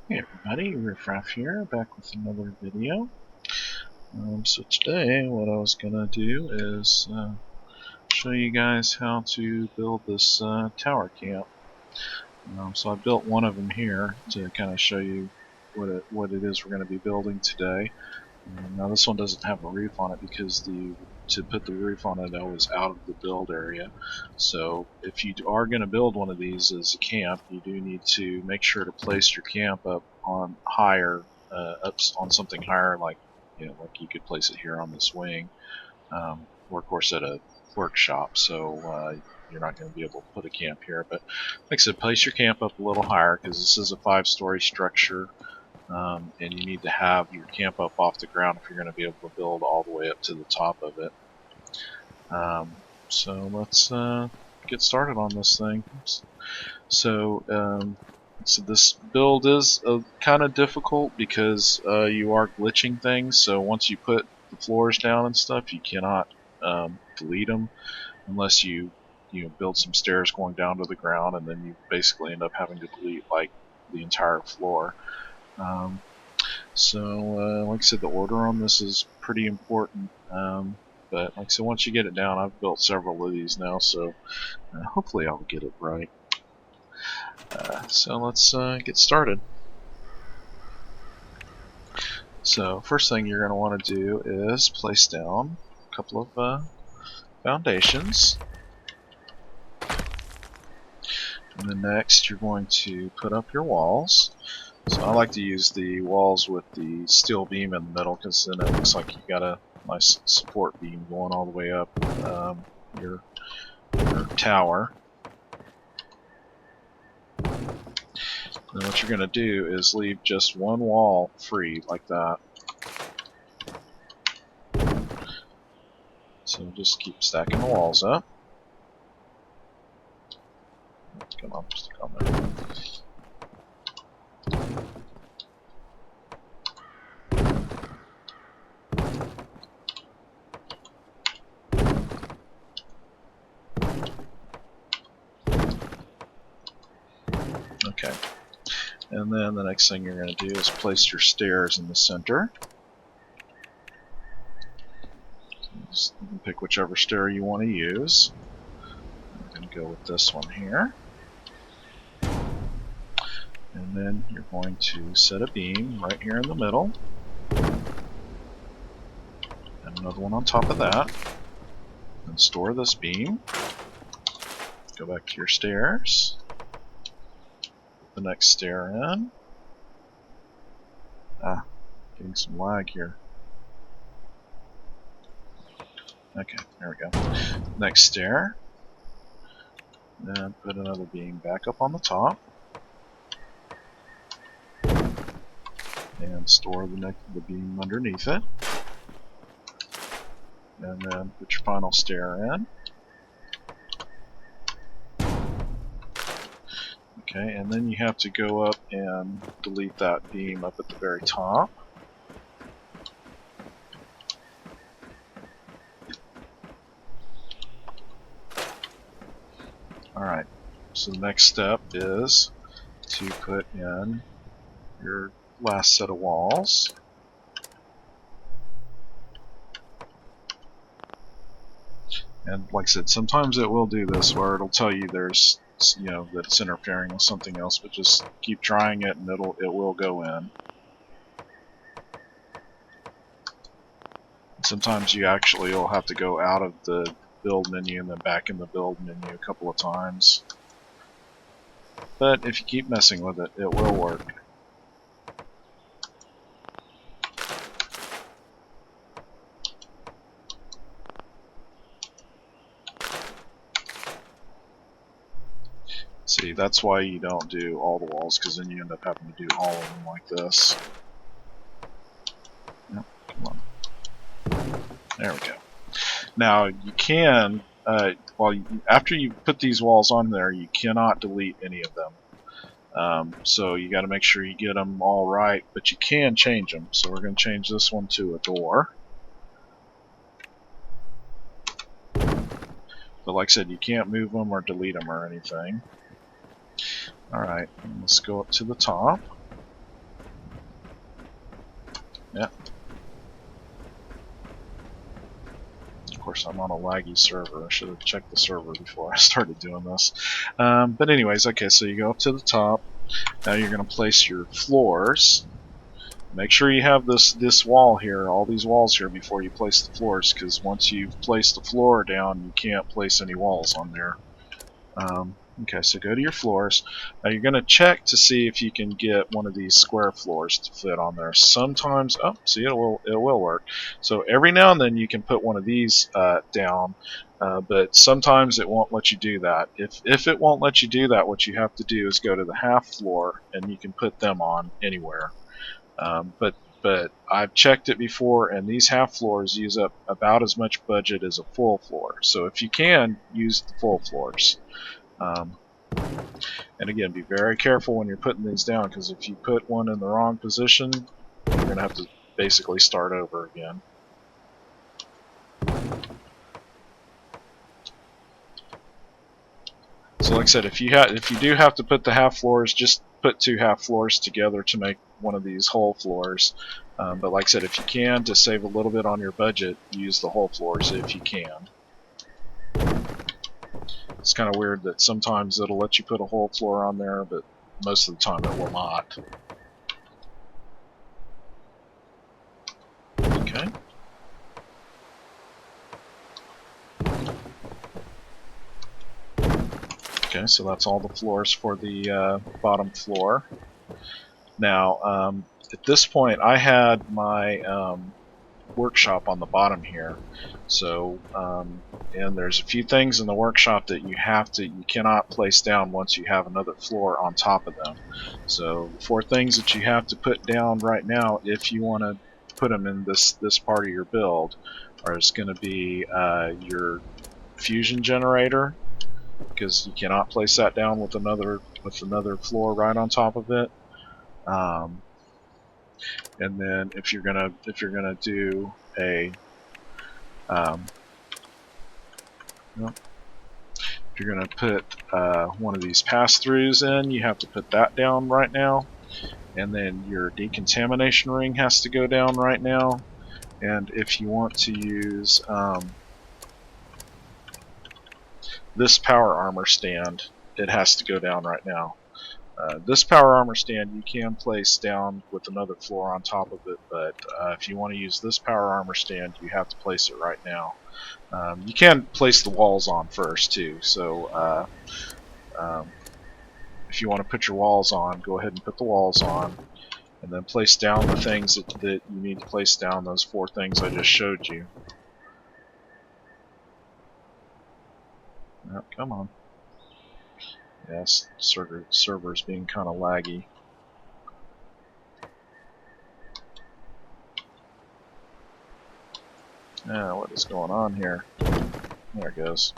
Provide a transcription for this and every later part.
Hey everybody, Riffraff here, back with another video. So today what I was going to do is show you guys how to build this tower camp. So I built one of them here to kind of show you what it is we're going to be building today. Now this one doesn't have a roof on it because to put the roof on it I was out of the build area. So if you are going to build one of these as a camp, you do need to make sure to place your camp up on higher, up on something higher, like like you could place it here on this wing, or of course at a workshop. So you're not going to be able to put a camp here, but like I said, place your camp up a little higher because this is a 5-story structure. And you need to have your camp up off the ground if you're going to be able to build all the way up to the top of it. So let's get started on this thing. So this build is kind of difficult because you are glitching things. So once you put the floors down and stuff, you cannot delete them unless you build some stairs going down to the ground, and then you basically end up having to delete like the entire floor. So like I said, the order on this is pretty important. But like I said, once you get it down, I've built several of these now, so hopefully I'll get it right. So let's get started. So first thing you're going to want to do is place down a couple of foundations. And then next you're going to put up your walls. So I like to use the walls with the steel beam in the middle because then it looks like you got a nice support beam going all the way up your tower. And what you're going to do is leave just one wall free like that. So just keep stacking the walls up. Come on, stick on there. Okay. And then the next thing you're going to do is place your stairs in the center. So you can pick whichever stair you want to use. I'm going to go with this one here. And then you're going to set a beam right here in the middle. And another one on top of that. And store this beam. Go back to your stairs. Put the next stair in. Getting some lag here. Okay, there we go. Next stair. Then put another beam back up on the top. And store the beam underneath it. And then put your final stair in. Okay, and then you have to go up and delete that beam up at the very top. Alright, so the next step is to put in your last set of walls. And like I said, sometimes it will do this where it'll tell you there's that it's interfering with something else, but just keep trying it and it will go in. Sometimes you actually will have to go out of the build menu and then back in the build menu a couple of times. But if you keep messing with it, it will work. See, that's why you don't do all the walls, because then you end up having to do all of them like this. Yep, come on. There we go. Now you can, after you put these walls on there, you cannot delete any of them. So you got to make sure you get them all right, but you can change them. So we're going to change this one to a door. But like I said, you can't move them or delete them or anything. Alright, let's go up to the top. Yeah. Of course, I'm on a laggy server. I should have checked the server before I started doing this. But anyways, okay, so you go up to the top. Now you're going to place your floors. Make sure you have this wall here, all these walls here, before you place the floors, because once you've placed the floor down, you can't place any walls on there. Okay, so go to your floors. Now you're going to check to see if you can get one of these square floors to fit on there. Sometimes, oh, see, it will work. So every now and then you can put one of these down, but sometimes it won't let you do that. If it won't let you do that, what you have to do is go to the half floor, and you can put them on anywhere. But I've checked it before, and these half floors use up about as much budget as a full floor. So if you can, use the full floors. And again, be very careful when you're putting these down, because if you put one in the wrong position, you're going to have to basically start over again. So like I said, if you do have to put the half floors, just put 2 half floors together to make one of these whole floors. But like I said, if you can, to save a little bit on your budget, use the whole floors if you can. It's kind of weird that sometimes it'll let you put a whole floor on there, but most of the time it will not. Okay. Okay, so that's all the floors for the bottom floor. Now, at this point, I had my workshop on the bottom here. So, and there's a few things in the workshop that you cannot place down once you have another floor on top of them. So, the 4 things that you have to put down right now, if you want to put them in this part of your build, is going to be your fusion generator, because you cannot place that down with another floor right on top of it. And then if you're gonna do a if you're gonna put one of these pass-throughs in, you have to put that down right now. And then your decontamination ring has to go down right now. And if you want to use this power armor stand, it has to go down right now. This power armor stand you can place down with another floor on top of it, but if you want to use this power armor stand, you have to place it right now. You can place the walls on first too, so if you want to put your walls on, go ahead and put the walls on, and then place down the things that you need to place down, those 4 things I just showed you. Oh, come on. Yes, server's being kind of laggy. What is going on here? There it goes.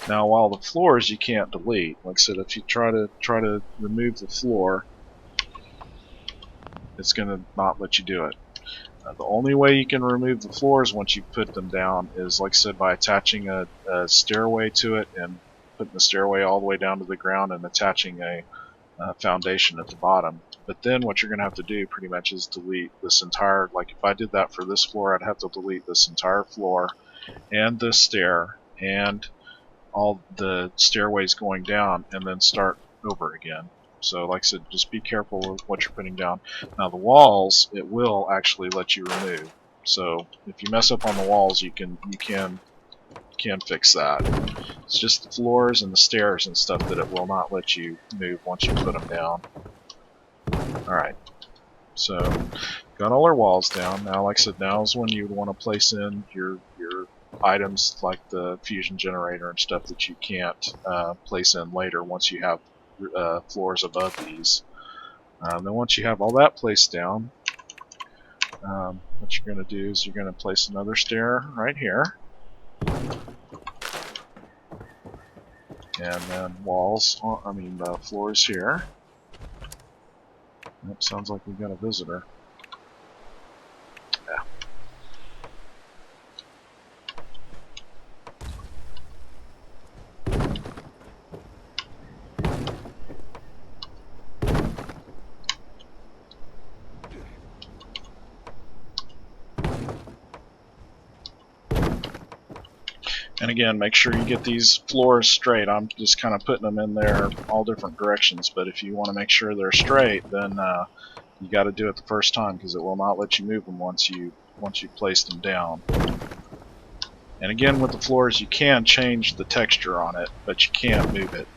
Now, while the floors you can't delete, like I said, if you try to remove the floor, it's going to not let you do it. The only way you can remove the floors once you put them down is, like I said, by attaching a stairway to it and putting the stairway all the way down to the ground and attaching a foundation at the bottom. But then what you're going to have to do pretty much is delete this entire, like if I did that for this floor, I'd have to delete this entire floor and this stair and all the stairways going down and then start over again. So like I said, just be careful with what you're putting down. Now the walls, it will actually let you remove. So if you mess up on the walls, you can fix that. It's just the floors and the stairs and stuff that it will not let you move once you put them down. Alright, so got all our walls down. Now like I said, now is when you want to place in your items like the fusion generator and stuff that you can't place in later once you have floors above these. Then once you have all that placed down, what you're going to do is you're going to place another stair right here, and then floors here. That sounds like we've got a visitor. Yeah. And again, make sure you get these floors straight. I'm just kind of putting them in there all different directions, but if you want to make sure they're straight, then you got to do it the first time, because it will not let you move them once you place them down. And again, with the floors, you can change the texture on it, but you can't move it.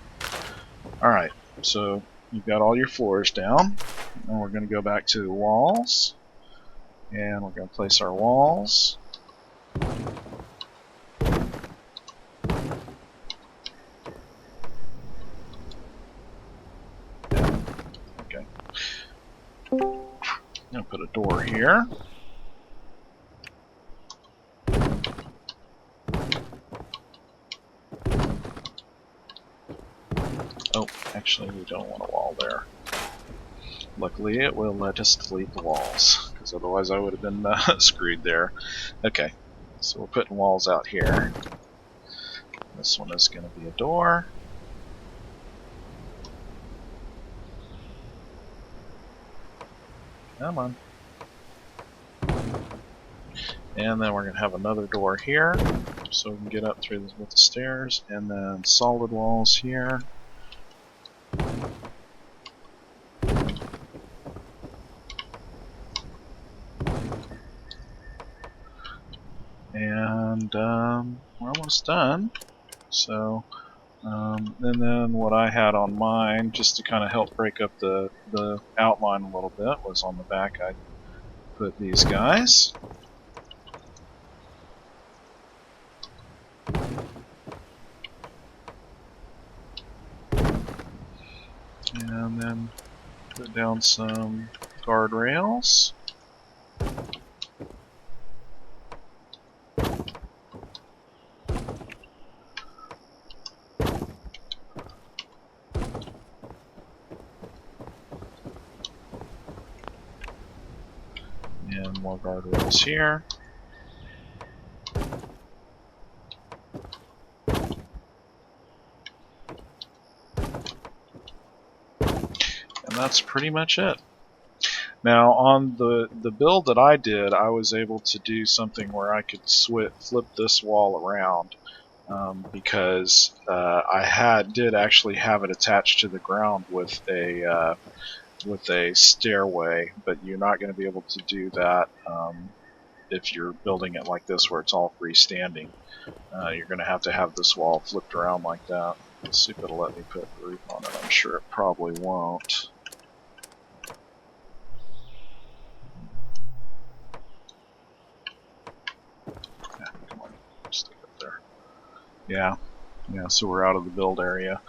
Alright, so you've got all your floors down, and we're going to go back to the walls, and we're going to place our walls. Okay. I'm going to put a door here. Oh, actually we don't want a wall there. Luckily it will let us delete the walls, because otherwise I would have been screwed there. Okay, so we're putting walls out here. This one is going to be a door. Come on. And then we're going to have another door here, so we can get up through with the stairs, and then solid walls here. And we're almost done. So, and then what I had on mine, just to kind of help break up the outline a little bit, was on the back I put these guys. And then put down some guardrails. And more guardrails here. And that's pretty much it. Now on the build that I did, I was able to do something where I could flip this wall around, because I did actually have it attached to the ground with a stairway, but you're not going to be able to do that if you're building it like this, where it's all freestanding. You're going to have this wall flipped around like that. Let's see if it'll let me put the roof on it. I'm sure it probably won't. Yeah, come on, stick it there. Yeah, so we're out of the build area.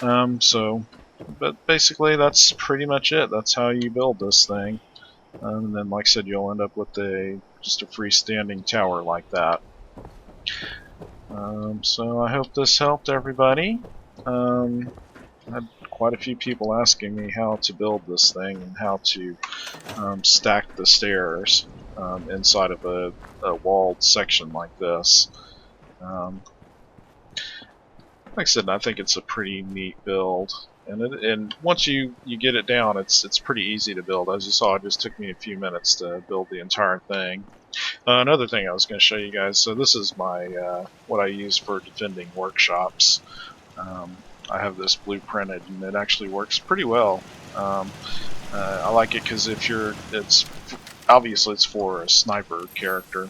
But basically that's pretty much it. That's how you build this thing. And then, like I said, you'll end up with just a freestanding tower like that. So I hope this helped everybody. I had quite a few people asking me how to build this thing and how to stack the stairs inside of a walled section like this. Like I said, I think it's a pretty neat build, and once you get it down, it's pretty easy to build. As you saw, it just took me a few minutes to build the entire thing. Another thing I was going to show you guys. So this is my what I use for defending workshops. I have this blueprinted, and it actually works pretty well. I like it because obviously it's for a sniper character,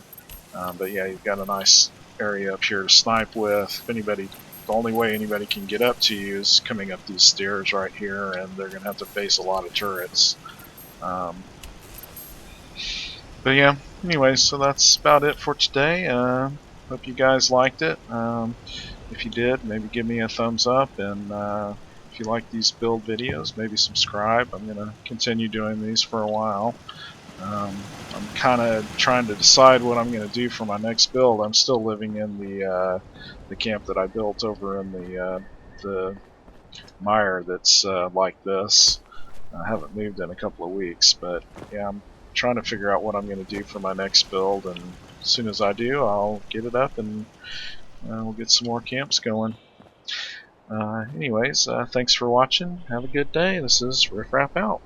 but yeah, you've got a nice area up here to snipe with. The only way anybody can get up to you is coming up these stairs right here, and they're going to have to face a lot of turrets. But yeah, anyways, so that's about it for today. Hope you guys liked it. If you did, maybe give me a thumbs up, and if you like these build videos, maybe subscribe. I'm going to continue doing these for a while. I'm kind of trying to decide what I'm going to do for my next build. I'm still living in the camp that I built over in the mire that's like this. I haven't moved in a couple of weeks, but yeah, I'm trying to figure out what I'm going to do for my next build, and as soon as I do, I'll get it up and we'll get some more camps going. Anyways, thanks for watching. Have a good day. This is Riff Raff out.